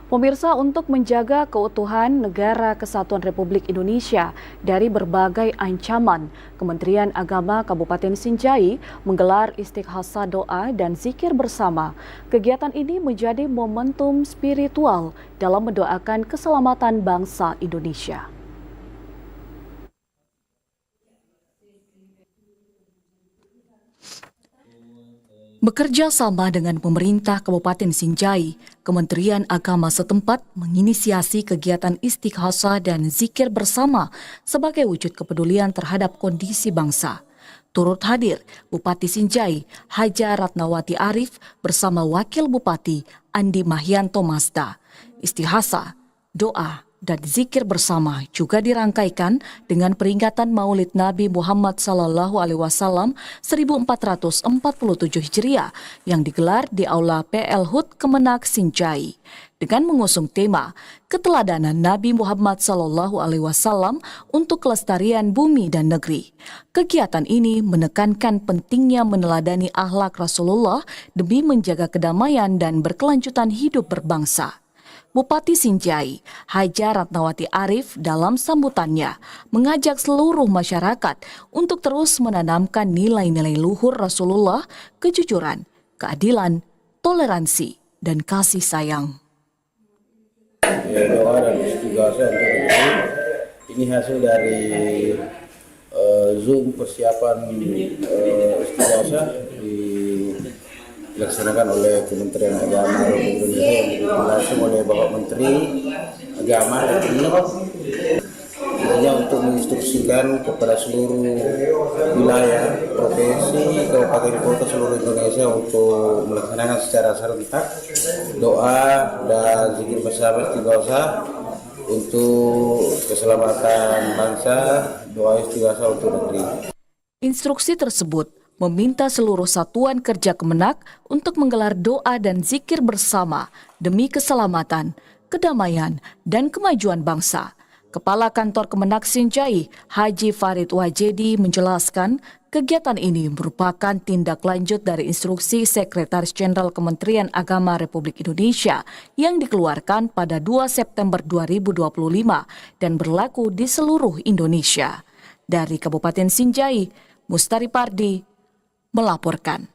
Pemirsa, untuk menjaga keutuhan Negara Kesatuan Republik Indonesia dari berbagai ancaman, Kementerian Agama Kabupaten Sinjai menggelar istighasa doa dan zikir bersama. Kegiatan ini menjadi momentum spiritual dalam mendoakan keselamatan bangsa Indonesia. Bekerja sama dengan pemerintah Kabupaten Sinjai, Kementerian Agama setempat menginisiasi kegiatan istighasa dan zikir bersama sebagai wujud kepedulian terhadap kondisi bangsa. Turut hadir Bupati Sinjai, Haja Ratnawati Arif bersama Wakil Bupati Andi Mahyanto Mazda. Istighasa, doa, dan zikir bersama juga dirangkaikan dengan peringatan Maulid Nabi Muhammad SAW 1447 Hijriah yang digelar di Aula PL HUT Kemenak Sinjai dengan mengusung tema Keteladanan Nabi Muhammad SAW untuk kelestarian bumi dan negeri. Kegiatan ini menekankan pentingnya meneladani akhlak Rasulullah demi menjaga kedamaian dan berkelanjutan hidup berbangsa. Bupati Sinjai, Haja Ratnawati Arif dalam sambutannya mengajak seluruh masyarakat untuk terus menanamkan nilai-nilai luhur Rasulullah, kejujuran, keadilan, toleransi, dan kasih sayang. Doa dan istighasa untuk ini hasil dari Zoom persiapan istighasa dilaksanakan oleh Kementerian Agama Republik Indonesia langsung oleh Bapak Menteri Agama ini untuk menginstruksikan kepada seluruh wilayah, provinsi, kabupaten kota seluruh Indonesia untuk melaksanakan secara serentak doa dan zikir bersama istighasa untuk keselamatan bangsa, doa istighasa untuk negeri. Instruksi tersebut meminta seluruh satuan kerja Kemenak untuk menggelar doa dan zikir bersama demi keselamatan, kedamaian, dan kemajuan bangsa. Kepala Kantor Kemenak Sinjai, Haji Farid Wajedi menjelaskan kegiatan ini merupakan tindak lanjut dari instruksi Sekretaris Jenderal Kementerian Agama Republik Indonesia yang dikeluarkan pada 2 September 2025 dan berlaku di seluruh Indonesia. Dari Kabupaten Sinjai, Mustari Pardi melaporkan.